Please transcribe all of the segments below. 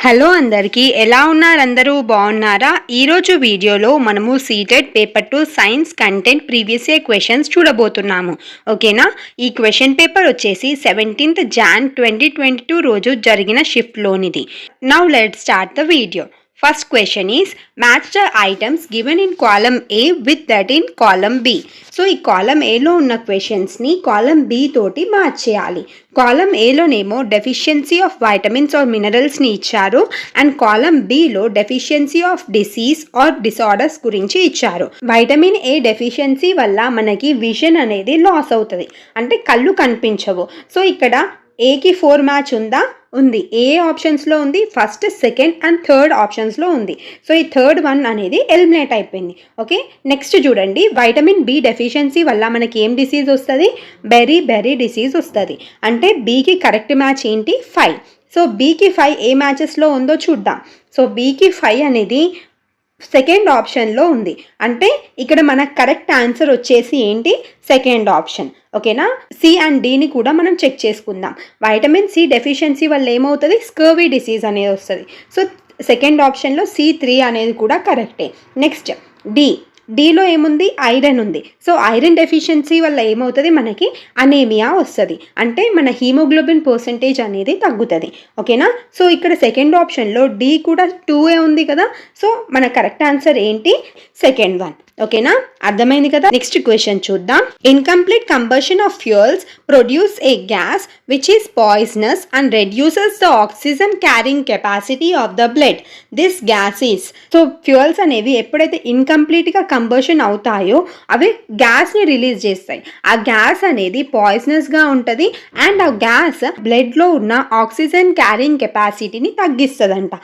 Hello అందరికీ ఎలా ఉన్నారు? అందరూ బాగున్నారా? ఈరోజు వీడియోలో మనము seated paper 2 science content previous year questions చూడబోతున్నాము. ఓకేనా? ఈ క్వశ్చన్ పేపర్ వచ్చేసి 17th Jan 2022 రోజు జరిగిన షిఫ్ట్లోనిది. Now let's start the video. First question is match the items given in column A with that in column B. So ఈ column ఏలో ఉన్న క్వశ్చన్స్ని కాలమ్ బి తోటి మ్యాచ్ చేయాలి. కాలమ్ ఏలోనేమో డెఫిషియన్సీ ఆఫ్ వైటమిన్స్ ఆర్ మినరల్స్ని ఇచ్చారు అండ్ కాలమ్ బిలో deficiency of disease or disorders గురించి ఇచ్చారు. వైటమిన్ ఏ డెఫిషియన్సీ వల్ల మనకి విజన్ అనేది లాస్ అవుతుంది, అంటే కళ్ళు కనిపించవు. సో ఇక్కడ ఏకి 4 మ్యాచ్ ఉందా? ఉంది. ఏ ఆప్షన్స్లో ఉంది? ఫస్ట్, సెకండ్ అండ్ థర్డ్ ఆప్షన్స్లో ఉంది. సో ఈ థర్డ్ వన్ అనేది ఎలిమినేట్ అయిపోయింది. ఓకే, నెక్స్ట్ చూడండి. వైటమిన్ బి డెఫిషియన్సీ వల్ల మనకి ఏం డిసీజ్ వస్తుంది? బెరీ డిసీజ్ వస్తుంది. అంటే బీకి కరెక్ట్ మ్యాచ్ ఏంటి? 5. సో బీకి 5 ఏ మ్యాచెస్లో ఉందో చూద్దాం. సో బీకి 5 అనేది సెకండ్ ఆప్షన్లో ఉంది. అంటే ఇక్కడ మనకు కరెక్ట్ ఆన్సర్ వచ్చేసి ఏంటి? Second option. ఓకేనా? సి అండ్ డిని కూడా మనం చెక్ చేసుకుందాం. వైటమిన్ సి డెఫిషియన్సీ వల్ల ఏమవుతుంది? స్కర్వీ డిసీజ్ అనేది వస్తుంది. సో సెకండ్ ఆప్షన్లో C3 అనేది కూడా కరెక్టే. నెక్స్ట్ డీలో ఏముంది? ఐరన్ ఉంది. సో ఐరన్ డెఫిషియన్సీ వల్ల ఏమవుతుంది? మనకి అనేమియా వస్తుంది, అంటే మన హీమోగ్లోబిన్ పర్సంటేజ్ అనేది తగ్గుతుంది. ఓకేనా? సో ఇక్కడ సెకండ్ ఆప్షన్లో డి కూడా 2 ఉంది కదా. సో మన కరెక్ట్ ఆన్సర్ ఏంటి? Second one. ఓకేనా? అర్థమైంది కదా. నెక్స్ట్ క్వశ్చన్ చూద్దాం. Incomplete combustion of fuels produce A gas which is poisonous and reduces the oxygen carrying capacity of the blood. This gas is. So fuels అనేవి ఎప్పుడైతే ఇన్కంప్లీట్గా combustion అవుతాయో అవి గ్యాస్ని రిలీజ్ చేస్తాయి. ఆ గ్యాస్ అనేది పాయిజనస్గా ఉంటుంది అండ్ ఆ గ్యాస్ బ్లడ్లో ఉన్న ఆక్సిజన్ క్యారింగ్ కెపాసిటీని తగ్గిస్తుందంట.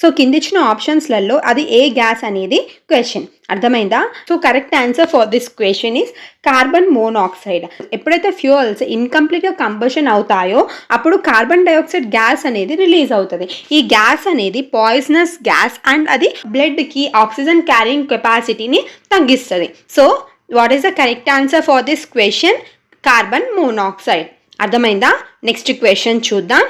సో కింద ఇచ్చిన ఆప్షన్స్లలో అది ఏ గ్యాస్ అనేది క్వశ్చన్. అర్థమైందా? So correct answer for this question is carbon monoxide. ఎప్పుడైతే ఫ్యూయల్స్ ఇన్కంప్లీట్గా కంబషన్ అవుతాయో అప్పుడు కార్బన్ డైఆక్సైడ్ గ్యాస్ అనేది రిలీజ్ అవుతుంది. ఈ గ్యాస్ అనేది పాయిజనస్ గ్యాస్ అండ్ అది బ్లడ్కి ఆక్సిజన్ క్యారింగ్ కెపాసిటీని తగ్గిస్తుంది. So what is the correct answer for this question? Carbon monoxide. అర్థమైందా? నెక్స్ట్ క్వశ్చన్ చూద్దాం.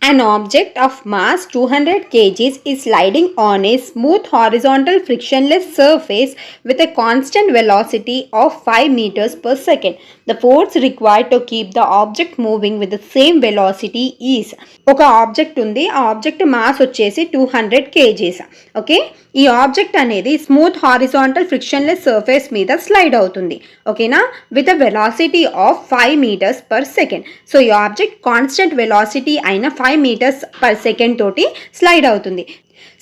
An object of mass 200 kg is sliding on a smooth horizontal frictionless surface with a constant velocity of 5 meters per second. The force required to keep the object moving with the same velocity is. ఒక object ఉంది. ఆ object mass వచ్చేసి 200 kgs. Okay, ఈ object అనేది smooth horizontal frictionless surface మీద slide అవుతుంది. ఓకేనా? With a velocity of 5 meters per second. So ఈ ఆబ్జెక్ట్ కాన్స్టెంట్ వెలాసిటీ అయిన 5 meters per second తోటి స్లైడ్ అవుతుంది.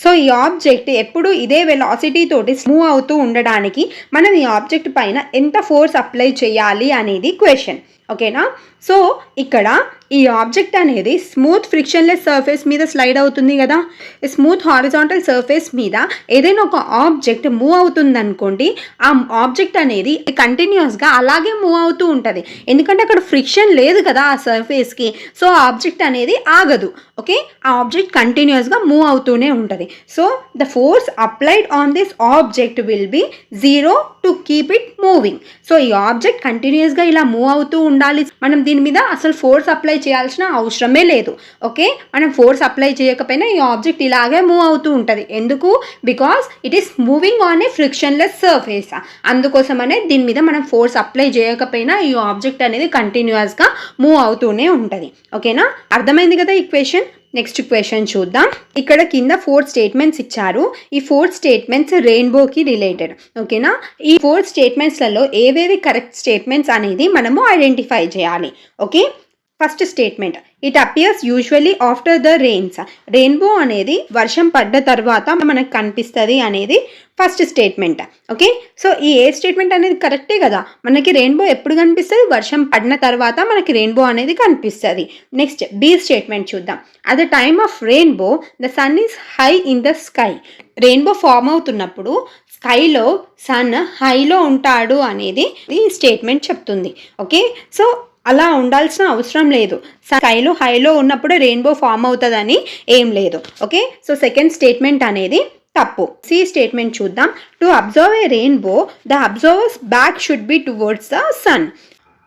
సో ఈ ఆబ్జెక్ట్ ఎప్పుడు ఇదే వెలాసిటీ తోటి మూవ్ అవుతూ ఉండడానికి మనం ఈ ఆబ్జెక్ట్ పైన ఎంత ఫోర్స్ అప్లై చేయాలి అనేది క్వశ్చన్. ఓకేనా? సో ఇక్కడ ఈ ఆబ్జెక్ట్ అనేది స్మూత్ ఫ్రిక్షన్లెస్ సర్ఫేస్ మీద స్లైడ్ అవుతుంది కదా. స్మూత్ హారిజాంటల్ సర్ఫేస్ మీద ఏదైనా ఒక ఆబ్జెక్ట్ మూవ్ అవుతుంది అనుకోండి, ఆ ఆబ్జెక్ట్ అనేది కంటిన్యూస్గా అలాగే మూవ్ అవుతూ ఉంటుంది, ఎందుకంటే అక్కడ ఫ్రిక్షన్ లేదు కదా ఆ సర్ఫేస్కి. సో ఆ ఆబ్జెక్ట్ అనేది ఆగదు. ఓకే, ఆ ఆబ్జెక్ట్ కంటిన్యూస్గా మూవ్ అవుతూనే ఉంటుంది. So the force applied on this object will be 0 to keep it moving. So ఈ ఆబ్జెక్ట్ కంటిన్యూస్గా ఇలా మూవ్ అవుతూ ఉండాలి. మనం దీని మీద అసలు ఫోర్స్ అప్లై చేయాల్సిన అవసరమే లేదు. ఓకే, మనం ఫోర్స్ అప్లై చేయకపోయినా ఈ ఆబ్జెక్ట్ ఇలాగే మూవ్ అవుతూ ఉంటుంది. ఎందుకు? Because it is moving on a frictionless surface. అందుకోసమనే దీని మీద మనం ఫోర్స్ అప్లై చేయకపోయినా ఈ ఆబ్జెక్ట్ అనేది కంటిన్యూస్గా మూవ్ అవుతూనే ఉంటుంది. ఓకేనా? అర్థమైంది కదా ఈ క్వశ్చన్. నెక్స్ట్ క్వశ్చన్ చూద్దాం. ఇక్కడ కింద 4 స్టేట్మెంట్స్ ఇచ్చారు. ఈ 4 స్టేట్మెంట్స్ రెయిన్బోకి రిలేటెడ్. ఓకేనా? ఈ 4 స్టేట్మెంట్స్లలో ఏవేవి కరెక్ట్ స్టేట్మెంట్స్ అనేది మనము ఐడెంటిఫై చేయాలి. Okay, first statement, it appears usually after the rains. Rainbow అనేది వర్షం పడ్డ తర్వాత మనకు కనిపిస్తుంది అనేది ఫస్ట్ స్టేట్మెంట్. ఓకే, సో ఈ ఏ స్టేట్మెంట్ అనేది కరెక్టే కదా. మనకి రెయిన్బో ఎప్పుడు కనిపిస్తుంది? వర్షం పడిన తర్వాత మనకి రెయిన్బో అనేది కనిపిస్తుంది. నెక్స్ట్ బి స్టేట్మెంట్ చూద్దాం. At the time of rainbow the sun is high in the sky. Rainbow form అవుతున్నప్పుడు స్కైలో సన్ హైలో ఉంటాడు అనేది ఈ స్టేట్మెంట్ చెప్తుంది. ఓకే, సో అలా ఉండాల్సిన అవసరం లేదు. స్కైలో హైలో ఉన్నప్పుడు రెయిన్బో ఫామ్ అవుతుందని ఏం లేదు. ఓకే, సో సెకండ్ స్టేట్మెంట్ అనేది తప్పు. సి స్టేట్మెంట్ చూద్దాం. To observe a rainbow the observer's back should be towards the sun.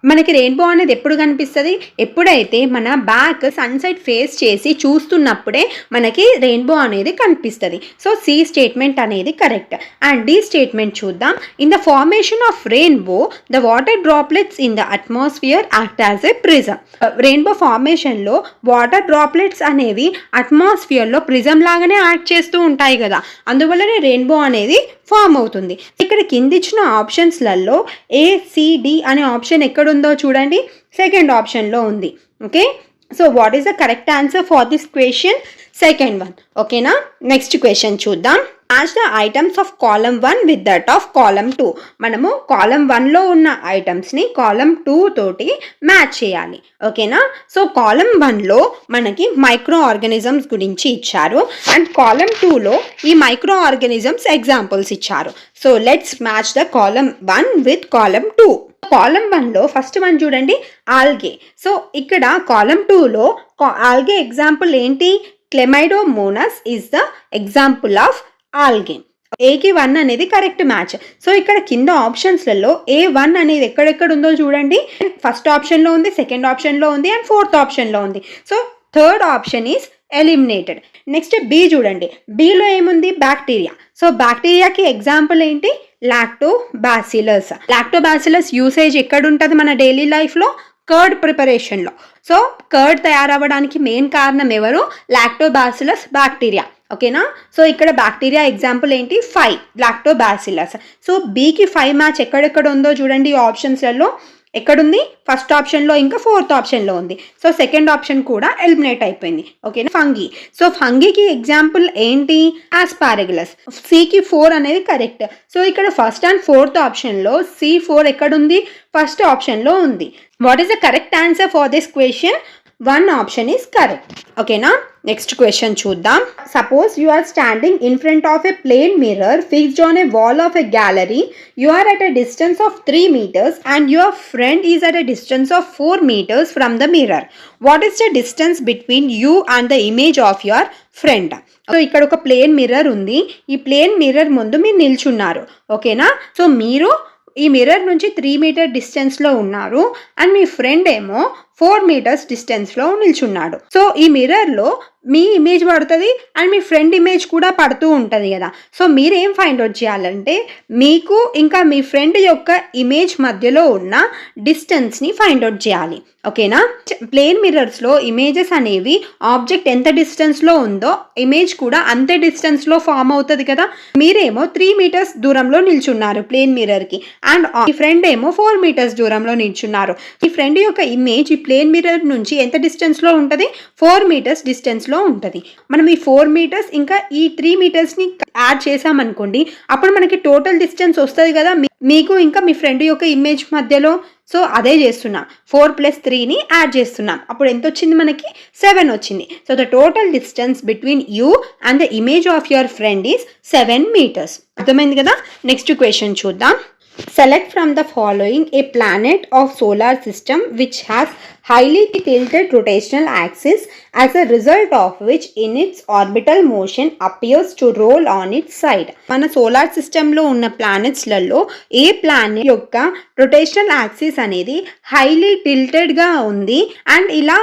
మనకి రెయిన్బో అనేది ఎప్పుడు కనిపిస్తుంది? ఎప్పుడైతే మన బ్యాక్ సన్సెట్ ఫేస్ చేసి చూస్తున్నప్పుడే మనకి రెయిన్బో అనేది కనిపిస్తుంది. సో సి స్టేట్మెంట్ అనేది కరెక్ట్. అండ్ డి స్టేట్మెంట్ చూద్దాం. In the formation of rainbow the water droplets in the atmosphere act as a prism. Rainbow ఫార్మేషన్లో వాటర్ డ్రాప్లెట్స్ అనేవి అట్మాస్ఫియర్లో ప్రిజం లాగానే యాక్ట్ చేస్తూ ఉంటాయి కదా, అందువల్లనే రెయిన్బో అనేది ఫామ్ అవుతుంది. ఇక్కడ కింద ఇచ్చిన ఆప్షన్స్లలో ACD అనే ఆప్షన్ ఎక్కడుందో చూడండి, సెకండ్ ఆప్షన్లో ఉంది. Okay, so what is the correct answer for this question? Second one. ఓకేనా, నెక్స్ట్ క్వశ్చన్ చూద్దాం. Match the items of column 1 with that of column 2. మనము కాలమ్ 1లో ఉన్న ఐటమ్స్ని కాలమ్ 2 తోటి మ్యాచ్ చేయాలి. ఓకేనా, సో కాలమ్ 1లో మనకి మైక్రో ఆర్గానిజమ్స్ గురించి ఇచ్చారు అండ్ కాలమ్ 2లో ఈ మైక్రో ఆర్గానిజమ్స్ ఎగ్జాంపుల్స్ ఇచ్చారు. So let's match the column 1 with column 2. Column 1లో ఫస్ట్ వన్ చూడండి, ఆల్గే. సో ఇక్కడ కాలమ్ 2లో ఆల్గే ఎగ్జాంపుల్ ఏంటి? Chlamydomonas is the example of algae. ఏకి 1 అనేది కరెక్ట్ మ్యాచ్. సో ఇక్కడ కింద ఆప్షన్స్లలో A1 అనేది ఎక్కడెక్కడ ఉందో చూడండి. ఫస్ట్ ఆప్షన్లో ఉంది, సెకండ్ ఆప్షన్లో ఉంది అండ్ ఫోర్త్ ఆప్షన్లో ఉంది. So third option is eliminated. Next B చూడండి, బిలో ఏముంది? బ్యాక్టీరియా. సో బ్యాక్టీరియాకి ఎగ్జాంపుల్ ఏంటి? లాక్టోబాసిలస్. లాక్టోబాసిలస్ యూసేజ్ ఎక్కడ ఉంటుంది మన డైలీ లైఫ్లో? కర్డ్ ప్రిపరేషన్లో. సో కర్డ్ తయారవ్వడానికి మెయిన్ కారణం ఎవరు? Lactobacillus bacteria. ఓకేనా, సో ఇక్కడ బ్యాక్టీరియా ఎగ్జాంపుల్ ఏంటి? 5 లాక్టోబాసిలస్. సో బీకి 5 మ్యాచ్ ఎక్కడెక్కడ ఉందో చూడండి ఈ ఆప్షన్స్లలో. ఎక్కడుంది? ఫస్ట్ ఆప్షన్లో ఇంకా ఫోర్త్ ఆప్షన్లో ఉంది. సో సెకండ్ ఆప్షన్ కూడా ఎలిమినేట్ అయిపోయింది. ఓకేనా, ఫంగీ. సో ఫంగీకి ఎగ్జాంపుల్ ఏంటి? ఆస్పారగిలస్. సికి 4 అనేది కరెక్ట్. సో ఇక్కడ ఫస్ట్ అండ్ ఫోర్త్ ఆప్షన్లో C4 ఎక్కడుంది? ఫస్ట్ ఆప్షన్లో ఉంది. What is the correct answer for this question? 1 option is correct. ఓకేనా, నెక్స్ట్ క్వశ్చన్ చూద్దాం. Suppose you are standing in front of a plane mirror fixed on a wall of a gallery. You are at a distance of 3 meters and your friend is at a distance of 4 meters from the mirror. What is the distance between you and the image of your friend? So ఇక్కడ ఒక plane mirror ఉంది. ఈ plane mirror ముందు మీరు నిల్చున్నారు. ఓకేనా, so మీరు ఈ మిర్రర్ నుంచి 3 మీటర్ డిస్టెన్స్లో ఉన్నారు అండ్ మీ ఫ్రెండ్ ఏమో 4 మీటర్స్ డిస్టెన్స్లో నిల్చున్నాడు. సో ఈ మిర్రర్లో మీ ఇమేజ్ పడుతుంది అండ్ మీ ఫ్రెండ్ ఇమేజ్ కూడా పడుతూ ఉంటుంది కదా. సో మీరు ఏం ఫైండ్ అవుట్ చేయాలంటే మీకు ఇంకా మీ ఫ్రెండ్ యొక్క ఇమేజ్ మధ్యలో ఉన్న డిస్టెన్స్ని ఫైండ్ అవుట్ చేయాలి. ఓకేనా, ప్లేన్ మిర్రర్స్లో ఇమేజెస్ అనేవి ఆబ్జెక్ట్ ఎంత డిస్టెన్స్లో ఉందో ఇమేజ్ కూడా అంతే డిస్టెన్స్లో ఫామ్ అవుతుంది కదా. మీరేమో 3 మీటర్స్ దూరంలో నిల్చున్నారు ప్లేన్ మిర్రర్కి అండ్ మీ ఫ్రెండ్ ఏమో 4 మీటర్స్ దూరంలో నిల్చున్నారు. ఈ ఫ్రెండ్ యొక్క ఇమేజ్ ఈ ప్లేన్ మిర్రర్ నుంచి ఎంత డిస్టెన్స్లో ఉంటుంది? 4 మీటర్స్ డిస్టెన్స్లో ఉంటుంది. మనం ఈ 4 మీటర్స్ ఇంకా ఈ 3 మీటర్స్ని యాడ్ చేసామనుకోండి, అప్పుడు మనకి టోటల్ డిస్టెన్స్ వస్తుంది కదా మీకు ఇంకా మీ ఫ్రెండ్ యొక్క ఇమేజ్ మధ్యలో. సో అదే చేస్తున్నాం, 4 + 3ని యాడ్ చేస్తున్నాం. అప్పుడు ఎంత వచ్చింది? మనకి 7 వచ్చింది. So the total distance between you and the image of your friend is 7 metres. అర్థమైంది కదా. నెక్స్ట్ క్వశ్చన్ చూద్దాం. Select from the following a planet of solar system which has highly tilted rotational axis, as a result of which in its orbital motion appears to roll on its side. మన solar సిస్టంలో ఉన్న ప్లానెట్స్లలో ఏ planet యొక్క rotational axis అనేది highly టిల్టెడ్గా ఉంది and ఇలా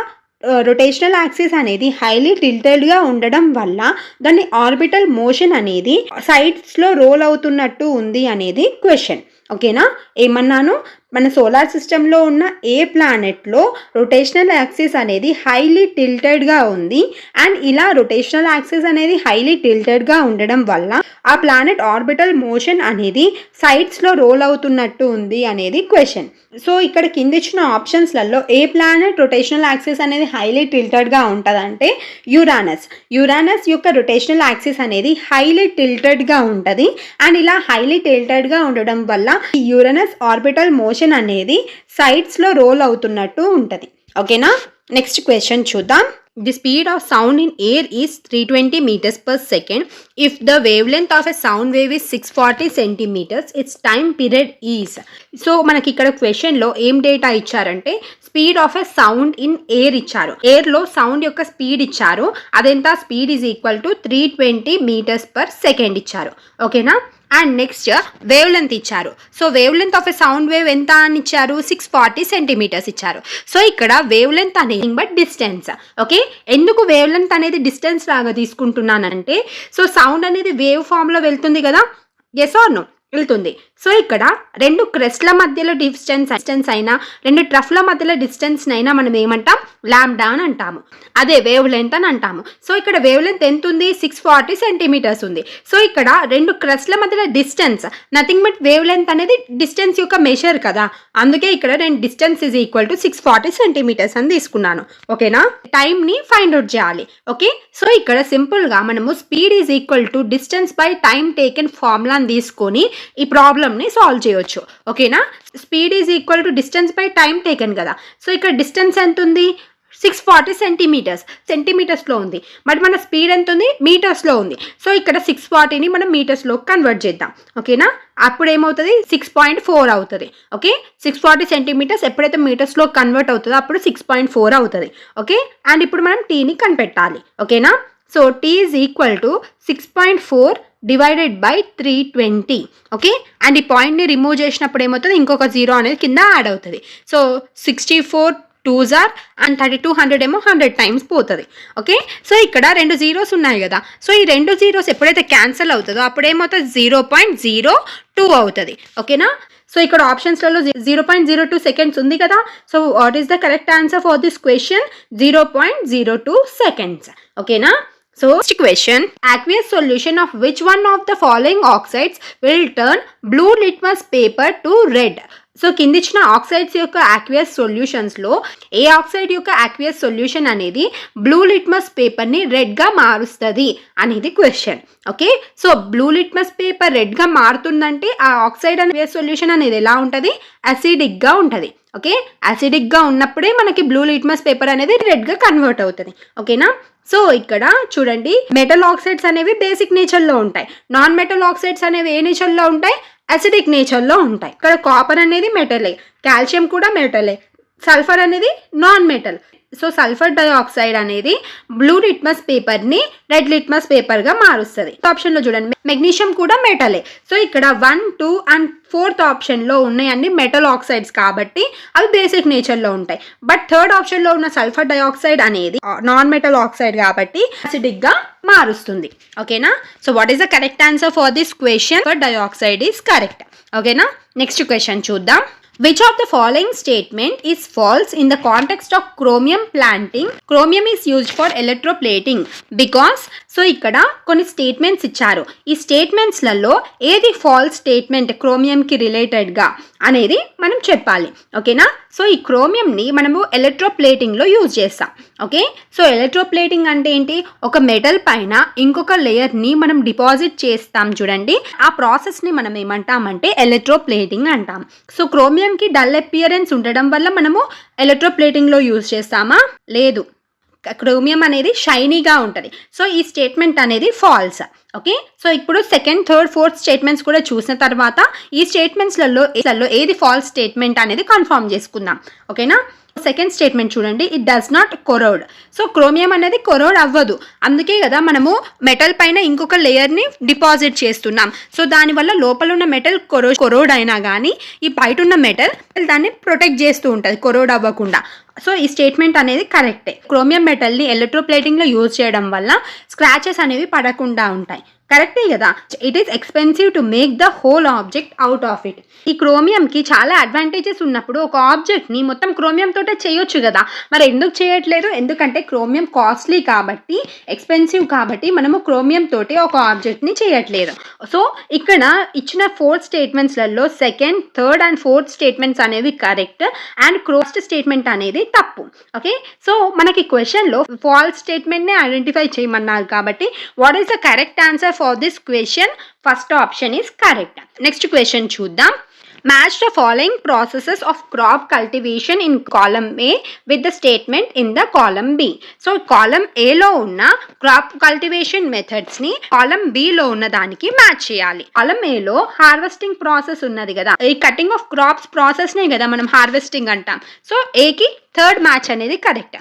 rotational axis అనేది highly టిల్టెడ్గా ఉండడం వల్ల దాని ఆర్బిటల్ మోషన్ అనేది సైడ్స్లో రోల్ అవుతున్నట్టు ఉంది అనేది క్వశ్చన్. ఓకేనా, ఏమన్నాను? మన సోలార్ సిస్టంలో ఉన్న ఏ ప్లానెట్లో రొటేషనల్ యాక్సిస్ అనేది హైలీ టిల్టెడ్గా ఉంది అండ్ ఇలా రొటేషనల్ యాక్సిస్ అనేది హైలీ టిల్టెడ్గా ఉండడం వల్ల ఆ ప్లానెట్ ఆర్బిటల్ మోషన్ అనేది సైడ్స్లో రోల్ అవుతున్నట్టు ఉంది అనేది క్వశ్చన్. సో ఇక్కడ కింద ఇచ్చిన ఆప్షన్స్లలో ఏ ప్లానెట్ రొటేషనల్ యాక్సిస్ అనేది హైలీ టిల్టెడ్గా ఉంటుందంటే యురానస్. యురానస్ యొక్క రొటేషనల్ యాక్సిస్ అనేది హైలీ టిల్టెడ్గా ఉంటుంది అండ్ ఇలా హైలీ టిల్టెడ్గా ఉండడం వల్ల ఈ యురానస్ ఆర్బిటల్ మోషన్ అనేది సైడ్స్లో రోల్ అవుతున్నట్టు ఉంటుంది. ఓకేనా, నెక్స్ట్ క్వశ్చన్ చూద్దాం. The speed of sound in air is 320 meters per second. If the wavelength of a sound wave is 640 centimeters, its time period is. So మనకి ఇక్కడ క్వశ్చన్లో ఏం డేటా ఇచ్చారంటే speed of a sound in air ఇచ్చారు. ఎయిర్లో sound యొక్క speed ఇచ్చారు. అదెంత? Speed is equal to 320 meters per second ఇచ్చారు. ఓకేనా, అండ్ నెక్స్ట్ వేవ్ లెంత్ ఇచ్చారు. So wave length of a sound wave ఎంత అని ఇచ్చారు, 640 సెంటీమీటర్స్ ఇచ్చారు. సో ఇక్కడ వేవ్ లెంత్ అనేది బట్ డిస్టెన్స్. ఓకే, ఎందుకు వేవ్ లెంత్ అనేది డిస్టెన్స్ లాగా తీసుకుంటున్నానంటే, సో సౌండ్ అనేది వేవ్ ఫామ్లో వెళ్తుంది కదా, ఎస్ ఆర్ నో, వెళ్తుంది. సో ఇక్కడ రెండు క్రెస్ట్ల మధ్యలో డిస్టెన్స్ అయినా, రెండు ట్రఫ్ల మధ్యలో డిస్టెన్స్ అయినా మనం ఏమంటాం, లాంబ్డా అని అంటాము. అదే వేవ్ లెంత్ అని అంటాము. సో ఇక్కడ వేవ్ లెంత్ ఎంత ఉంది, 640 సెంటీమీటర్స్ ఉంది. సో ఇక్కడ రెండు క్రెస్ట్ల మధ్యలో distance nothing but wavelength అనేది డిస్టెన్స్ యొక్క మెషర్ కదా, అందుకే ఇక్కడ నేను distance is equal to 640 centimetres అని తీసుకున్నాను. ఓకేనా, టైంని ఫైండ్ అవుట్ చేయాలి. ఓకే, సో ఇక్కడ సింపుల్గా మనము speed is equal to distance by time taken ఫార్ములాని తీసుకొని ఈ ప్రాబ్లమ్ని సాల్వ్ చేయొచ్చు. ఓకేనా, speed is equal to distance by time taken కదా. సో ఇక్కడ డిస్టెన్స్ ఎంత ఉంది, 640 సెంటీమీటర్స్లో ఉంది. బట్ మన స్పీడ్ ఎంత ఉంది, మీటర్స్లో ఉంది. సో ఇక్కడ 640ని మనం మీటర్స్లో కన్వర్ట్ చేద్దాం. ఓకేనా, అప్పుడు ఏమవుతుంది, 6.4 అవుతుంది. ఓకే, 640 సెంటీమీటర్స్ ఎప్పుడైతే మీటర్స్లో కన్వర్ట్ అవుతుందో అప్పుడు 6.4 అవుతుంది. ఓకే, అండ్ ఇప్పుడు మనం టీని కనిపెట్టాలి. ఓకేనా, so T is equal to 6.4 divided by 320. Okay, and ఈ పాయింట్ని రిమూవ్ చేసినప్పుడు ఏమవుతుంది, ఇంకొక 0 అనేది కింద యాడ్ అవుతుంది. సో 64 2s are అండ్ 3200 ఏమో 100 టైమ్స్ పోతుంది. ఓకే, సో ఇక్కడ రెండు జీరోస్ ఉన్నాయి కదా. సో ఈ రెండు జీరోస్ ఎప్పుడైతే క్యాన్సిల్ అవుతుందో అప్పుడు ఏమవుతుంది, 0.02 అవుతుంది. ఓకేనా, సో ఇక్కడ ఆప్షన్స్లలో 0.02 సెకండ్స్ ఉంది కదా. So what is the correct answer for this question, 0.02 seconds. ఓకేనా, so next question, aqueous solution of which one of the following oxides will turn blue litmus paper to red? So కింద ఇచ్చిన oxides యొక్క aqueous సొల్యూషన్స్లో ఏ oxide యొక్క aqueous solution అనేది blue litmus పేపర్ని రెడ్గా మారుస్తుంది అనేది question. Okay, so blue litmus paper రెడ్గా మారుతుందంటే ఆ ఆక్సైడ్ అనే సొల్యూషన్ అనేది ఎలా ఉంటుంది, అసిడిక్గా ఉంటుంది. ఓకే, అసిడిక్గా ఉన్నప్పుడే మనకి బ్లూ లిట్మస్ పేపర్ అనేది రెడ్గా కన్వర్ట్ అవుతుంది. ఓకేనా, సో ఇక్కడ చూడండి, మెటల్ ఆక్సైడ్స్ అనేవి బేసిక్ నేచర్లో ఉంటాయి, నాన్ మెటల్ ఆక్సైడ్స్ అనేవి ఏ నేచర్లో ఉంటాయి, అసిడిక్ నేచర్లో ఉంటాయి. ఇక్కడ కాపర్ అనేది మెటలే, కాల్షియం కూడా మెటలే, సల్ఫర్ అనేది non metal. So sulphur dioxide అనేది బ్లూ లిట్మస్ పేపర్ని రెడ్ లిట్మస్ పేపర్గా మారుస్తుంది. ఆప్షన్లో చూడండి, మెగ్నీషియం కూడా మెటలే. సో ఇక్కడ 1, 2 అండ్ 4th ఆప్షన్లో ఉన్నాయన్నీ మెటల్ ఆక్సైడ్స్ కాబట్టి అవి బేసిక్ నేచర్లో ఉంటాయి. బట్ థర్డ్ ఆప్షన్లో ఉన్న సల్ఫర్ డైఆక్సైడ్ అనేది నాన్ మెటల్ ఆక్సైడ్ కాబట్టి అసిడిక్గా మారుస్తుంది. ఓకేనా, so what is the correct answer for this question, sulphur dioxide is correct. ఓకేనా, నెక్స్ట్ క్వశ్చన్ చూద్దాం. Which of the following statement is false in the context of chromium planting? Chromium is used for electroplating because, so ఇక్కడ కొన్ని statements ఇచ్చారు. ఈ స్టేట్మెంట్స్లలో ఏది false statement క్రోమియంకి రిలేటెడ్గా అనేది మనం చెప్పాలి. ఓకేనా, సో ఈ క్రోమియంని మనము ఎలక్ట్రోప్లేటింగ్లో యూజ్ చేస్తాం. ఓకే, సో ఎలక్ట్రోప్లేటింగ్ అంటే ఏంటి, ఒక మెటల్ పైన ఇంకొక లేయర్ని మనం డిపాజిట్ చేస్తాం చూడండి, ఆ ప్రాసెస్ని మనం ఏమంటామంటే ఎలక్ట్రోప్లేటింగ్ అంటాం. సో క్రోమియంకి డల్ అపియరెన్స్ ఉండడం వల్ల మనము ఎలక్ట్రోప్లేటింగ్లో యూజ్ చేస్తామా, లేదు, క్రోమియం అనేది షైనీగా ఉంటుంది. సో ఈ స్టేట్మెంట్ అనేది ఫాల్స్. ఓకే, సో ఇప్పుడు సెకండ్, థర్డ్, ఫోర్త్ స్టేట్మెంట్స్ కూడా చూసిన తర్వాత ఈ స్టేట్మెంట్స్లలో ఏది ఫాల్స్ స్టేట్మెంట్ అనేది కన్ఫర్మ్ చేసుకుందాం. ఓకేనా, సెకండ్ స్టేట్మెంట్ చూడండి, it does not corrode. So chromium అనేది కొరోడ్ అవ్వదు, అందుకే కదా మనము మెటల్ పైన ఇంకొక లేయర్ని డిపాజిట్ చేస్తున్నాం. సో దానివల్ల లోపల ఉన్న మెటల్ కొరోడ్ అయినా కానీ ఈ బయట ఉన్న మెటల్ దాన్ని ప్రొటెక్ట్ చేస్తూ ఉంటుంది కొరోడ్ అవ్వకుండా. సో ఈ స్టేట్మెంట్ అనేది కరెక్టే. క్రోమియం మెటల్ని ఎలక్ట్రోప్లేటింగ్లో యూజ్ చేయడం వల్ల స్క్రాచెస్ అనేవి పడకుండా ఉంటాయి. కరెక్టే కదా. It is expensive to make the whole object out of it. ఈ క్రోమియంకి చాలా అడ్వాంటేజెస్ ఉన్నప్పుడు ఒక ఆబ్జెక్ట్ని మొత్తం క్రోమియం తోటే చేయొచ్చు కదా, మరి ఎందుకు చేయట్లేదు, ఎందుకంటే క్రోమియం కాస్ట్లీ కాబట్టి, ఎక్స్పెన్సివ్ కాబట్టి మనము క్రోమియం తోటి ఒక ఆబ్జెక్ట్ని చేయట్లేదు. సో ఇక్కడ ఇచ్చిన 4 స్టేట్మెంట్స్లలో second, third and fourth statements అనేవి కరెక్ట్ అండ్ క్రోస్ట్ స్టేట్మెంట్ అనేది తప్పు. ఓకే, సో మనకి క్వశ్చన్లో ఫాల్స్ స్టేట్మెంట్ని ఐడెంటిఫై చేయమన్నారు కాబట్టి what is the correct answer for this question, first option is correct. Next question చూద్దాం. Match the following processes of crop cultivation in column A with the statement in the column B. So column A లో ఉన్న crop cultivation methods ని column B లో ఉన్న దానికి match చేయాలి. column A లో harvesting process ఉన్నది కదా, ఈ కటింగ్ ఆఫ్ క్రాప్స్ ప్రాసెస్ నే కదా మనం హార్వెస్టింగ్ అంటాం. సో A కి థర్డ్ మ్యాచ్ అనేది కరెక్ట్.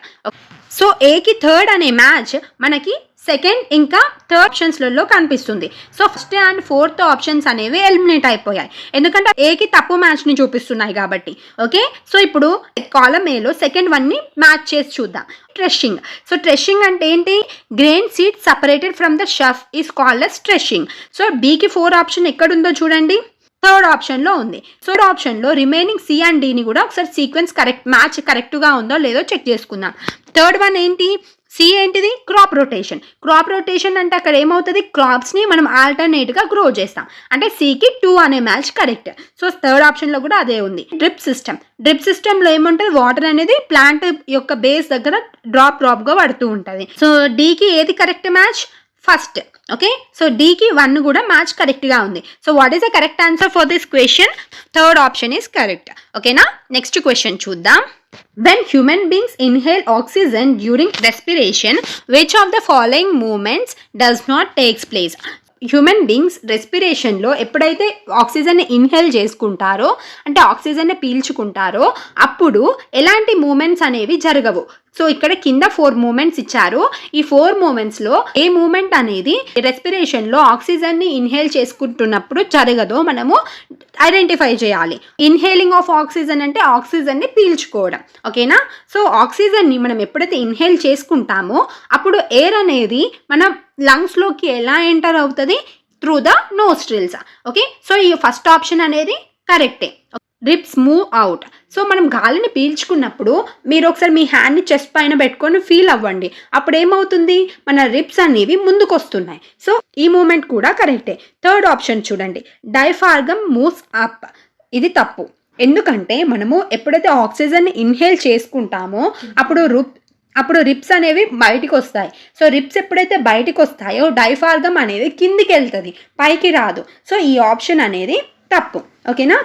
సో ఏకి థర్డ్ అనే మ్యాచ్ మనకి సెకండ్ ఇంకా థర్డ్ ఆప్షన్స్లలో కనిపిస్తుంది. So first and fourth options అనేవి ఎలిమినేట్ అయిపోయాయి, ఎందుకంటే ఏకి తప్పు మ్యాచ్ని చూపిస్తున్నాయి కాబట్టి. ఓకే, సో ఇప్పుడు కాలమ్ ఏలో సెకండ్ వన్ని మ్యాచ్ చేసి చూద్దాం. ట్రెషింగ్. సో ట్రెషింగ్ అంటే ఏంటి? Grain seed separated from the chaff is called as threshing. So బీకి 4 ఆప్షన్ ఎక్కడుందో చూడండి, థర్డ్ ఆప్షన్లో ఉంది. థర్డ్ ఆప్షన్లో రిమైనింగ్ సి అండ్ డీని కూడా ఒకసారి సీక్వెన్స్ కరెక్ట్ మ్యాచ్ కరెక్ట్గా ఉందో లేదో చెక్ చేసుకుందాం. థర్డ్ వన్ ఏంటి? సి ఏంటిది? Crop rotation. క్రాప్ రొటేషన్ అంటే అక్కడ ఏమవుతుంది? క్రాప్స్ని మనం ఆల్టర్నేట్గా గ్రో చేస్తాం, అంటే సికి 2 అనే మ్యాచ్ కరెక్ట్. సో థర్డ్ ఆప్షన్లో కూడా అదే ఉంది. Drip system. డ్రిప్ సిస్టంలో ఏముంటుంది? వాటర్ అనేది ప్లాంట్ యొక్క బేస్ దగ్గర డ్రాప్గా పడుతూ ఉంటుంది. సో డీకి ఏది correct match? First. Okay, so డీకి 1 కూడా మ్యాచ్ కరెక్ట్గా ఉంది. So what is the correct answer for this question? Third option is correct. ఓకేనా, నెక్స్ట్ క్వశ్చన్ చూద్దాం. When human beings inhale oxygen during respiration, which of the following movements does not takes place? Human beings రెస్పిరేషన్లో ఎప్పుడైతే ఆక్సిజన్ని inhale చేసుకుంటారో, అంటే ఆక్సిజన్ని పీల్చుకుంటారో, అప్పుడు ఎలాంటి moments అనేవి జరగవు. సో ఇక్కడ కింద 4 మూమెంట్స్ ఇచ్చారు. ఈ 4 మూమెంట్స్లో ఏ మూమెంట్ అనేది రెస్పిరేషన్లో ఆక్సిజన్ని ఇన్హేల్ చేసుకుంటున్నప్పుడు జరగదో మనము ఐడెంటిఫై చేయాలి. ఇన్హేలింగ్ ఆఫ్ ఆక్సిజన్ అంటే ఆక్సిజన్ని పీల్చుకోవడం. ఓకేనా, సో ఆక్సిజన్ని మనం ఎప్పుడైతే ఇన్హేల్ చేసుకుంటామో అప్పుడు ఎయిర్ అనేది మన లంగ్స్లోకి ఎలా ఎంటర్ అవుతుంది? Through the nostrils. Okay, so ఈ ఫస్ట్ ఆప్షన్ అనేది కరెక్టే. Ribs move out. సో మనం గాలిని పీల్చుకున్నప్పుడు మీరు ఒకసారి మీ హ్యాండ్ని చెస్ట్ పైన పెట్టుకొని ఫీల్ అవ్వండి, అప్పుడు ఏమవుతుంది? మన రిప్స్ అనేవి ముందుకు వస్తున్నాయి. సో ఈ మూమెంట్ కూడా కరెక్టే. థర్డ్ ఆప్షన్ చూడండి, డైఫార్గమ్ మూవ్స్ అప్. ఇది తప్పు, ఎందుకంటే మనము ఎప్పుడైతే ఆక్సిజన్ ఇన్హేల్ చేసుకుంటామో అప్పుడు రిప్స్ అనేవి బయటికి వస్తాయి. సో రిప్స్ ఎప్పుడైతే బయటికి వస్తాయో డైఫార్గమ్ అనేది కిందికి వెళ్తుంది, పైకి రాదు. సో ఈ ఆప్షన్ అనేది తప్పు. ఓకేనా,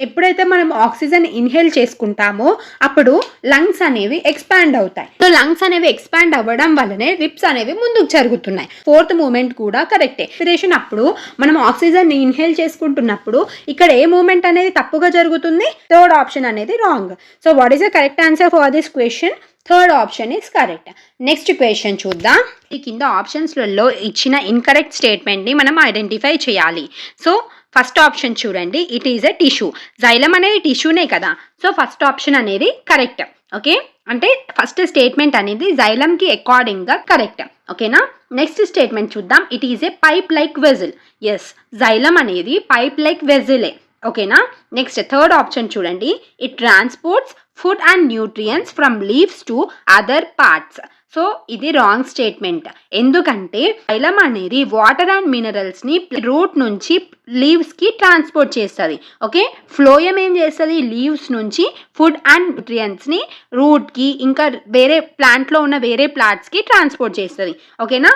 ఎప్పుడైతే మనం ఆక్సిజన్ ఇన్హేల్ చేసుకుంటామో అప్పుడు లంగ్స్ అనేవి ఎక్స్పాండ్ అవుతాయి. సో లంగ్స్ అనేవి ఎక్స్పాండ్ అవ్వడం వల్లనే రిప్స్ అనేవి ముందుకు జరుగుతున్నాయి. ఫోర్త్ మూమెంట్ కూడా కరెక్టే. రెస్పిరేషన్ అప్పుడు మనం ఆక్సిజన్ ఇన్హేల్ చేసుకుంటున్నప్పుడు ఇక్కడ ఏ మూమెంట్ అనేది తప్పుగా జరుగుతుంది? థర్డ్ ఆప్షన్ అనేది wrong. So what is the correct answer for this question? Third option is correct. Next question చూద్దాం. ఈ కింద ఆప్షన్స్లలో ఇచ్చిన ఇన్కరెక్ట్ స్టేట్మెంట్ని మనం ఐడెంటిఫై చేయాలి. సో ఫస్ట్ ఆప్షన్ చూడండి, it is a tissue. Xylem అనేది టిష్యూనే కదా, సో ఫస్ట్ ఆప్షన్ అనేది కరెక్ట్. ఓకే, అంటే ఫస్ట్ స్టేట్మెంట్ అనేది జైలంకి అకార్డింగ్గా కరెక్ట్. ఓకేనా, నెక్స్ట్ స్టేట్మెంట్ చూద్దాం. It is a pipe like vessel. Yes, xylem అనేది పైప్ లైక్ వెజిలే. ఓకేనా, నెక్స్ట్ థర్డ్ ఆప్షన్ చూడండి, it transports food and nutrients from leaves to other parts. So ఇది రాంగ్ స్టేట్మెంట్, ఎందుకంటే జైలం అనేది వాటర్ అండ్ మినరల్స్ని రూట్ నుంచి లీవ్స్కి transport చేస్తుంది. Okay, phloem ఏం చేస్తుంది? లీవ్స్ నుంచి ఫుడ్ అండ్ న్యూట్రియంట్స్ని రూట్కి ఇంకా వేరే ప్లాంట్లో ఉన్న వేరే ప్లాంట్స్కి ట్రాన్స్పోర్ట్ చేస్తుంది. ఓకేనా,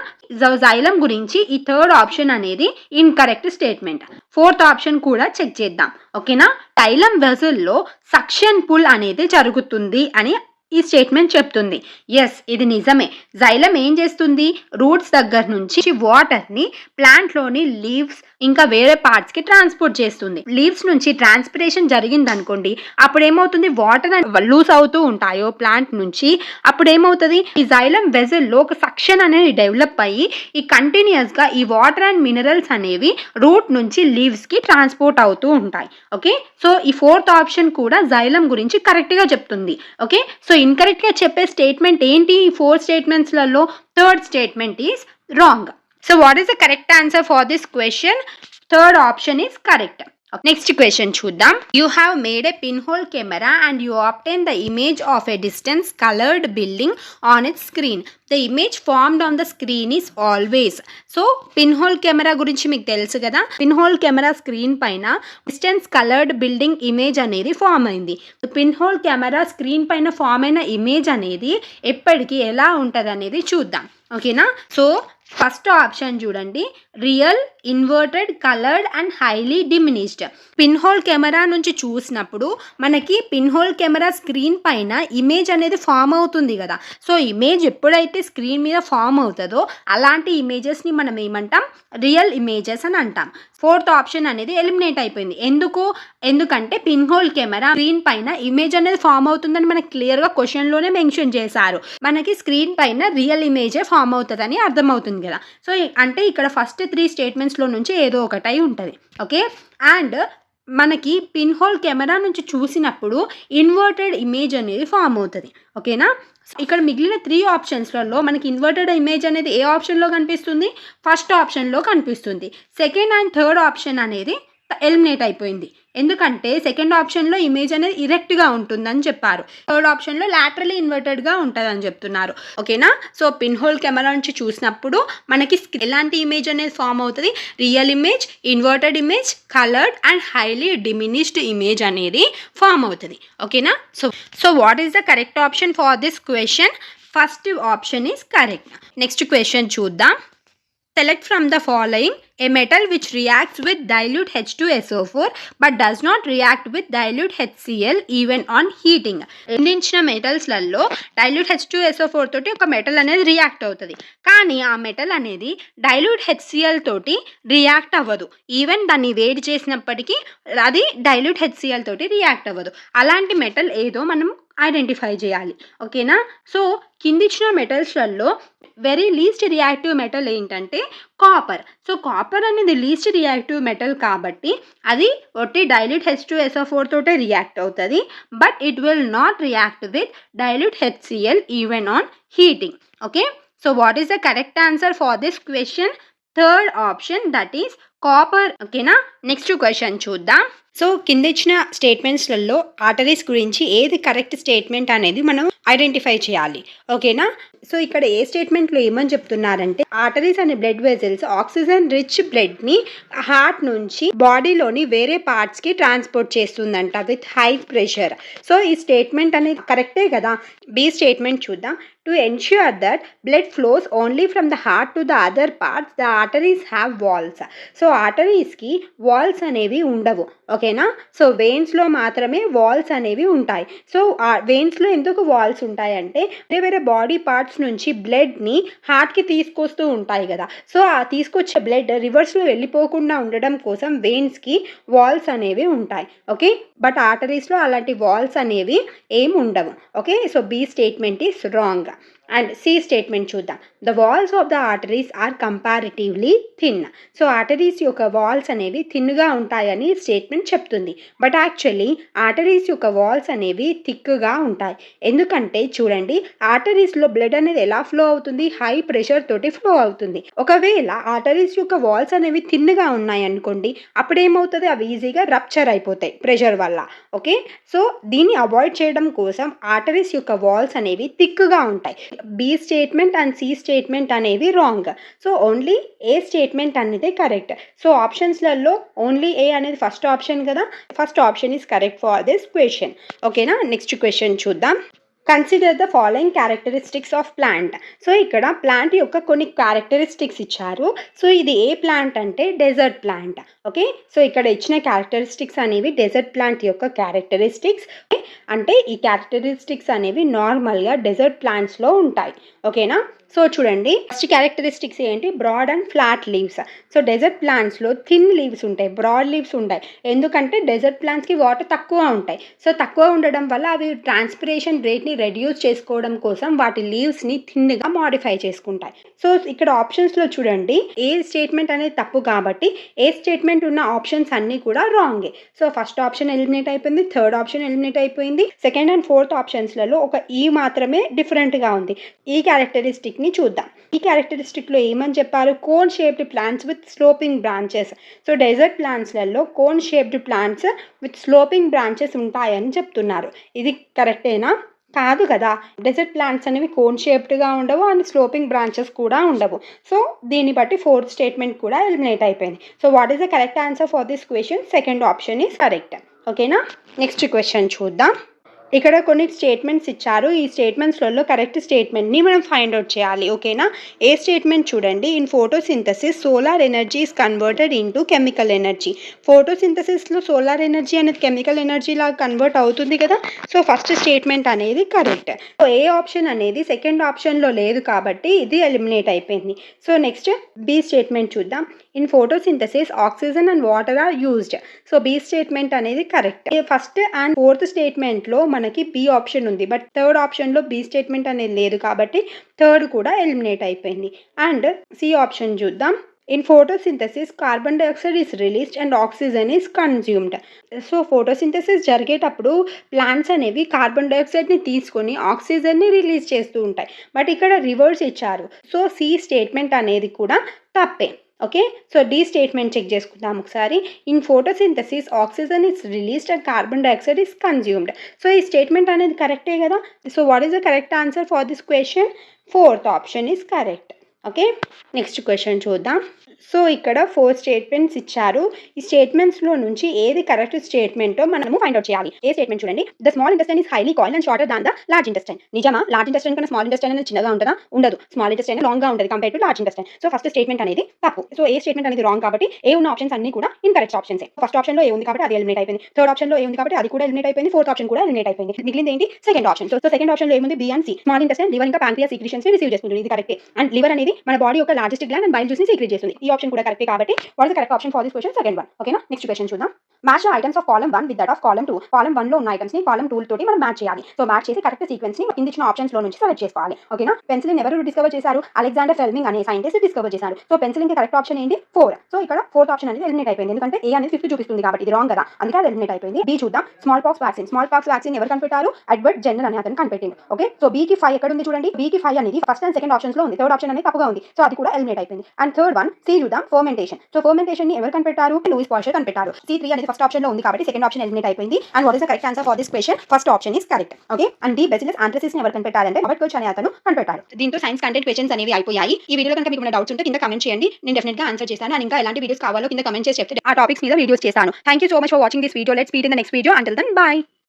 జైలం గురించి ఈ థర్డ్ ఆప్షన్ అనేది ఇన్కరెక్ట్ స్టేట్మెంట్. ఫోర్త్ ఆప్షన్ కూడా చెక్ చేద్దాం. ఓకేనా, జైలం వెజల్లో సక్షన్ పుల్ అనేది జరుగుతుంది అని ఈ స్టేట్మెంట్ చెప్తుంది. ఎస్, ఇది నిజమే. జైలం ఏం చేస్తుంది? రూట్స్ దగ్గర నుంచి వాటర్ని ప్లాంట్లోని లీవ్స్ ఇంకా వేరే పార్ట్స్కి ట్రాన్స్పోర్ట్ చేస్తుంది. లీవ్స్ నుంచి ట్రాన్స్పిరేషన్ జరిగింది అనుకోండి, అప్పుడు ఏమవుతుంది? వాటర్ లూస్ అవుతూ ఉంటాయో ప్లాంట్ నుంచి, అప్పుడు ఏమవుతుంది? ఈ జైలం వెజల్లో ఒక సక్షన్ అనేది డెవలప్ అయ్యి ఈ కంటిన్యూస్గా ఈ వాటర్ అండ్ మినరల్స్ అనేవి రూట్ నుంచి లీవ్స్కి ట్రాన్స్పోర్ట్ అవుతూ ఉంటాయి. ఓకే, సో ఈ ఫోర్త్ ఆప్షన్ కూడా జైలం గురించి కరెక్ట్గా చెప్తుంది. ఓకే, సో ఇన్కరెక్ట్గా చెప్పే స్టేట్మెంట్ ఏంటి? ఈ 4 స్టేట్మెంట్స్లలో third statement is wrong. So what is the correct answer for this question? Third option is correct. Next question చూద్దాం. You have made a pinhole camera and you obtain the image of a distance colored building on its screen. The image formed on the screen is always. So pinhole camera గురించి మీకు తెలుసు కదా, pinhole camera screen పైన distance colored building image అనేది form అయింది. pinhole camera screen పైన form అయిన image అనేది ఎప్పటికీ ఎలా ఉంటుంది అనేది చూద్దాం. ఓకేనా, సో ఫస్ట్ ఆప్షన్ చూడండి, real, inverted, coloured and highly diminished. Pinhole camera నుంచి చూసినప్పుడు మనకి పిన్హోల్ కెమెరా స్క్రీన్ పైన ఇమేజ్ అనేది ఫామ్ అవుతుంది కదా. సో ఇమేజ్ ఎప్పుడైతే స్క్రీన్ మీద ఫామ్ అవుతుందో అలాంటి ఇమేజెస్ని మనం ఏమంటాం? రియల్ ఇమేజెస్ అని అంటాం. ఫోర్త్ ఆప్షన్ అనేది ఎలిమినేట్ అయిపోయింది. ఎందుకంటే పిన్ హోల్ కెమెరా స్క్రీన్ పైన ఇమేజ్ అనేది ఫామ్ అవుతుందని మనకి క్లియర్గా క్వశ్చన్లోనే మెన్షన్ చేశారు. మనకి స్క్రీన్ పైన రియల్ ఇమేజే ఫామ్ అవుతుందని అర్థమవుతుంది కదా. సో అంటే ఇక్కడ ఫస్ట్ 3 స్టేట్మెంట్స్లో నుంచి ఏదో ఒకటి అయి ఉంటుంది. ఓకే, అండ్ మనకి పిన్ హోల్ కెమెరా నుంచి చూసినప్పుడు ఇన్వర్టెడ్ ఇమేజ్ అనేది ఫామ్ అవుతుంది. ఓకేనా, ఇక్కడ మిగిలిన 3 ఆప్షన్స్లలో మనకి ఇన్వర్టెడ్ ఇమేజ్ అనేది ఏ ఆప్షన్లో కనిపిస్తుంది? ఫస్ట్ ఆప్షన్లో కనిపిస్తుంది. సెకండ్ అండ్ థర్డ్ ఆప్షన్ అనేది ఎలిమినేట్ అయిపోయింది. ఎందుకంటే సెకండ్ ఆప్షన్లో ఇమేజ్ అనేది ఇరెక్ట్గా ఉంటుందని చెప్పారు. థర్డ్ ఆప్షన్లో లాటరలీ ఇన్వర్టెడ్గా ఉంటుందని చెప్తున్నారు. ఓకేనా, సో పిన్ హోల్ కెమెరా నుంచి చూసినప్పుడు మనకి ఎలాంటి ఇమేజ్ అనేది ఫామ్ అవుతుంది? Real image, inverted image, coloured and highly diminished image అనేది ఫామ్ అవుతుంది. ఓకేనా, so what is the correct option for this question? First option is correct. Next question చూద్దాం. Select from the following a metal which reacts with dilute H2SO4 but does not react with dilute HCl even on heating. ఇందించిన మెటల్స్లలో dilute H2SO4 తోటి ఒక metal అనేది react అవుతుంది, కానీ ఆ metal అనేది డైల్యూట్ HCl తోటి రియాక్ట్ అవ్వదు. ఈవెన్ దాన్ని వేడి చేసినప్పటికీ అది డైల్యూట్ HCl తోటి రియాక్ట్ అవ్వదు. అలాంటి మెటల్ ఏదో మనం ఐడెంటిఫై చేయాలి. ఓకేనా, సో కిందిచ్చిన మెటల్స్లలో వెరీ లీస్ట్ రియాక్టివ్ మెటల్ ఏంటంటే కాపర్. సో కాపర్ అనేది లీస్ట్ రియాక్టివ్ మెటల్ కాబట్టి అది ఒట్టి డైల్యూట్ H2SO4 తోటే రియాక్ట్ అవుతుంది, but it will not react with dilute HCl even on heating. Okay, so what is the correct answer for this question? Third option, that is copper. ఓకేనా, next question చూద్దాం. So కింద ఇచ్చిన స్టేట్మెంట్స్లలో arteries గురించి ఏది correct statement అనేది మనం identify చేయాలి. ఓకేనా, సో ఇక్కడ ఏ స్టేట్మెంట్లో ఏమని చెప్తున్నారంటే ఆర్టరీస్ అనే బ్లడ్ వెజల్స్ ఆక్సిజన్ రిచ్ బ్లడ్ని హార్ట్ నుంచి బాడీలోని వేరే పార్ట్స్కి ట్రాన్స్పోర్ట్ చేస్తుందంట విత్ హై ప్రెషర్. సో ఈ స్టేట్మెంట్ అనేది కరెక్టే కదా. బి స్టేట్మెంట్ చూద్దాం. To ensure that blood flows only from the heart to the other parts the arteries have walls. So ఆర్టరీస్కి వాల్స్ అనేవి ఉండవు. ఓకేనా, సో వెయిన్స్లో మాత్రమే వాల్స్ అనేవి ఉంటాయి. సో వెయిన్స్లో ఎందుకు వాల్స్ ఉంటాయంటే వేరే వేరే బాడీ పార్ట్స్ నుంచి బ్లడ్ని హార్ట్కి తీసుకొస్తూ ఉంటాయి కదా. సో ఆ తీసుకొచ్చే బ్లడ్ రివర్స్లో వెళ్ళిపోకుండా ఉండడం కోసం వెయిన్స్కి వాల్స్ అనేవి ఉంటాయి. ఓకే, బట్ ఆర్టరీస్లో అలాంటి వాల్స్ అనేవి ఏమి ఉండవు. Okay, so B statement is wrong. And C statement చూద్దాం. The walls of the arteries are comparatively thin. So arteries యొక్క వాల్స్ అనేవి థిన్గా ఉంటాయని స్టేట్మెంట్ చెప్తుంది, బట్ యాక్చువల్లీ ఆర్టరీస్ యొక్క వాల్స్ అనేవి థిక్గా ఉంటాయి. ఎందుకంటే చూడండి, ఆర్టరీస్లో బ్లడ్ అనేది ఎలా ఫ్లో అవుతుంది? హై ప్రెషర్ తోటి ఫ్లో అవుతుంది. ఒకవేళ ఆర్టరీస్ యొక్క వాల్స్ అనేవి థిన్గా ఉన్నాయి అనుకోండి, అప్పుడేమవుతుంది? అవి ఈజీగా రప్చర్ అయిపోతాయి ప్రెషర్ వల్ల. ఓకే, సో దీన్ని అవాయిడ్ చేయడం కోసం ఆర్టరీస్ యొక్క వాల్స్ అనేవి థిక్గా ఉంటాయి. B statement and C statement అనేవి wrong. So only A statement అనేది కరెక్ట్. సో ఆప్షన్స్లలో ఓన్లీ ఏ అనేది ఫస్ట్ ఆప్షన్ కదా. First option is correct for this question. ఓకేనా, నెక్స్ట్ క్వశ్చన్ చూద్దాం. Consider the following characteristics of plant. సో ఇక్కడ plant యొక్క కొన్ని క్యారెక్టరిస్టిక్స్ ఇచ్చారు. సో ఇది ఏ ప్లాంట్ అంటే డెజర్ట్ ప్లాంట్. ఓకే, సో ఇక్కడ ఇచ్చిన క్యారెక్టరిస్టిక్స్ అనేవి డెజర్ట్ ప్లాంట్ యొక్క క్యారెక్టరిస్టిక్స్. అంటే ఈ క్యారెక్టరిస్టిక్స్ అనేవి నార్మల్గా డెజర్ట్ ప్లాంట్స్లో ఉంటాయి. ఓకేనా, సో చూడండి, ఫస్ట్ క్యారెక్టరిస్టిక్స్ ఏంటి? Broad and flat leaves. So desert ప్లాంట్స్లో థిన్ లీవ్స్ ఉంటాయి, బ్రాడ్ లీవ్స్ ఉంటాయి. ఎందుకంటే డెజర్ట్ ప్లాంట్స్కి వాటర్ తక్కువ ఉంటాయి. సో తక్కువ ఉండడం వల్ల అవి ట్రాన్స్పిరేషన్ రేట్ని రెడ్యూస్ చేసుకోవడం కోసం వాటి లీవ్స్ని థిన్గా మాడిఫై చేసుకుంటాయి. సో ఇక్కడ ఆప్షన్స్లో చూడండి, ఏ స్టేట్మెంట్ అనేది తప్పు కాబట్టి ఏ స్టేట్మెంట్ ఉన్న ఆప్షన్స్ అన్నీ కూడా రాంగే. సో ఫస్ట్ ఆప్షన్ ఎలిమినేట్ అయిపోయింది, థర్డ్ ఆప్షన్ ఎలిమినేట్ అయిపోయింది, సెకండ్ అండ్ ఫోర్త్ ఆప్షన్స్లలో ఒక ఈ మాత్రమే డిఫరెంట్గా ఉంది. ఈ క్యారెక్టరిస్టిక్ని చూద్దాం. ఈ క్యారెక్టరిస్టిక్లో ఏమని చెప్పారు? Cone shaped plants with sloping branches. So desert ప్లాంట్స్లలో cone shaped plants with sloping branches ఉంటాయని చెప్తున్నారు. ఇది కరెక్టేనా? కాదు కదా. డెజర్ట్ ప్లాంట్స్ అనేవి కోన్ షేప్డ్గా ఉండవు అండ్ స్లోపింగ్ బ్రాంచెస్ కూడా ఉండవు. సో దీన్ని బట్టి ఫోర్త్ స్టేట్మెంట్ కూడా ఎలిమినేట్ అయిపోయింది. So what is the correct answer for this question? Second option is correct. ఓకేనా, నెక్స్ట్ క్వశ్చన్ చూద్దాం. ఇక్కడ కొన్ని స్టేట్మెంట్స్ ఇచ్చారు. ఈ స్టేట్మెంట్స్‌లలో కరెక్ట్ స్టేట్మెంట్‌ని మనం ఫైండ్ ఔట్ చేయాలి. ఓకేనా? ఏ స్టేట్మెంట్ చూడండి. In photosynthesis solar energy is converted into chemical energy. ఫోటోసింథసిస్‌లో సోలార్ ఎనర్జీ అనేది కెమికల్ ఎనర్జీలాగా కన్వర్ట్ అవుతుంది కదా! సో, ఫస్ట్ స్టేట్మెంట్ అనేది కరెక్ట్. సో, ఏ ఆప్షన్ అనేది సెకండ్ ఆప్షన్‌లో లేదు కాబట్టి ఇది ఎలిమినేట్ అయిపోయింది. సో, నెక్స్ట్ బి స్టేట్మెంట్ చూద్దాం. In photosynthesis oxygen and water are used. So, B statement అనేది కరెక్ట్. ఫస్ట్ అండ్ ఫోర్త్ స్టేట్మెంట్‌లో మనకి బి ఆప్షన్ ఉంది. బట్ థర్డ్ ఆప్షన్‌లో బి స్టేట్మెంట్ అనేది లేదు కాబట్టి థర్డ్ కూడా ఎలిమినేట్ అయిపోయింది. అండ్ సి ఆప్షన్ చూద్దాం. In photosynthesis carbon dioxide is released and oxygen is consumed. So, photosynthesis జరిగేటప్పుడు ప్లాంట్స్ అనేవి కార్బన్ డయాక్సైడ్‌ని తీసుకొని ఆక్సిజన్‌ని రిలీజ్ చేస్తూ ఉంటాయి. బట్ ఇక్కడ రివర్స్ ఇచ్చారు. సో, సి స్టేట్మెంట్ అనేది కూడా తప్పే. Okay. So, D statement check చేసుకుందాం ఒకసారి. In photosynthesis oxygen is released and carbon dioxide is consumed. So, ఈ స్టేట్మెంట్ అనేది కరెక్టే కదా! So, what is the correct answer for this question? Fourth option is correct. Okay. Next question చూద్దాం. So, ఇక్కడ 4 statements ఇచ్చారు. ఈ స్టేట్మెంట్స్‌లో నుంచి ఏది కరెక్ట్ స్టేట్మెంటో మనము ఫైండ్ ఔట్ చేయాలి. ఏ స్టేట్మెంట్ చూడండి. The small intestine is highly coiled and shorter than the large intestine. నిజమా? లార్జ్ ఇంటెస్టైన్ కన్నా స్మాల్ ఇంటెస్టైన్ అనేది చిన్నగా ఉంటదా? ఉండదు. స్మాల్ ఇంటెస్టైన్ లాంగ్‌గా ఉంటది compare to large intestine. So, first statement అనేది తప్పు. సో, ఏ స్టేట్మెంట్ అనేది రాంగ్ కాబట్టి ఏ ఉన్న ఆప్షన్స్ అన్నీ కూడా ఇన్‌కరెక్ట్ ఆప్షన్సే. ఫస్ట్ ఆప్షన్‌లో ఏ ఉంది కాబట్టి అది ఎలిమినేట్ అయిపోయింది. థర్డ్ ఆప్షన్‌లో ఏ ఉంది కాబట్టి అది కూడా ఎలిమినేట్ అయిపోయింది. ఫోర్త్ ఆప్షన్ కూడా ఎలిమినేట్ అయిపోయింది. మిగిలింది ఏంటి? Second option. సో, సెకండ్ ఆప్షన్‌లో ఏముంది? B and C. Small intestine liver ఇంకా పాంక్రియాస్ సీక్రెషన్స్‌ని రిసీవ్ చేసుకుంటుంది. ఇది కరెక్టే. అండ్ లివర్ అనేది మన బాడీ యొక్క లార్జెస్ట్ గ్లాండ్ అండ్ బైల్ జ్యూస్‌ని సీక్రెట్ చేస్తుంది. ఈ ఆప్షన్ కూడా కరెక్టే కాబట్టి what is the correct option for this question? Second one. ఓకేనా? నెక్స్ట్ క్వెషన్ చూద్దాం. Match the items of column 1 with that of column 2. Column 1లో ఉన్న ఐటమ్స్‌ని కాలమ్ 2 తోటి మనం మ్యాచ్ చేయాలి. సో, మ్యాచ్ చేసి కరెక్ట్ సీక్వెన్స్‌ని కింద ఇచ్చిన ఆప్షన్స్‌లో నుంచి సెలెక్ట్ చేసుకోవాలి. ఓకేనా? పెన్సిలిన్ ఎవరు డిస్కవర్ చేశారు? అలెగ్జాండర్ ఫెల్మింగ్ అనే సైంటిస్ట్ డిస్కవర్ చేశారు. సో, పెన్సిలిన్‌కి కరెక్ట్ ఆప్షన్ ఏంటి? 4. సో, ఇక్కడ ఫోర్త్ ఆప్షన్ అనేది ఎలిమినేట్ అయిపోయింది. ఎందుకంటే ఏ అనేది 5 చూపిస్తుంది కాబట్టి ఇది రాంగ్ కదా! అందుకే అది ఎలిమినేట్ అయిపోయింది. బి చూద్దాం. Small pox vaccine. Small pox vaccine ఎవరు కనిపెట్టారు? ఎడ్వర్డ్ జెన్నర్ అనే అతను కనిపెట్టిండు. ఓకే. సో, బికి 5 ఎక్కడ ఉంది చూడండి. బికి 5 అనేది ఫస్ట్ అండ్ సెకండ్ ఆప్షన్స్‌లో ఉంది. థర్డ్ ఆప్షన్ అనేది తప్పుగా ఉంది. సో, అది కూడా ఎలిమినేట్ అయిపోయింది. అండ్ థర్డ్ వన్ సి చూద్దాం. ఫర్మెంటేషన్. సో, ఫర్మెంటేషన్‌ని ఎవరు కనిపెట్టారు? లూయిస్ పాస్చర్ కనిపెట్టారు. C3 అనేది ఫస్ట్ ఆప్షన్‌లో ఉంది కాబట్టి సెకండ్ ఆప్షన్ ఎలిమినేట్ అయిపోయింది. And what is the correct answer for this question? First option is correct. Okay. And D bacillus ఆంథ్రసిస్‌ని ఎవరు కనిపెట్టారంటే రాబర్ట్ కోచ్ అనే అతను కనిపెట్టారు. దీంతో సైన్స్ కంటెంట్ క్వెషన్స్ అనేవి అయిపోయాయి. ఈ వీడియోలో కనుక మీకు ఏమైనా డౌట్స్ ఉంటే కింద కమెంట్ చేయండి. నేను డెఫినెట్‌గా ఆన్సర్ చేస్తాను. అండ్ ఇంకా ఎలాంటి వీడియోస్ కావాలో కింద కమెంట్ చేసి చెప్తే ఆ టాపిక్స్ మీద వీడియోస్ చేస్తాను. Thank you so much for watching this video. Let's meet in the next video. Until then by.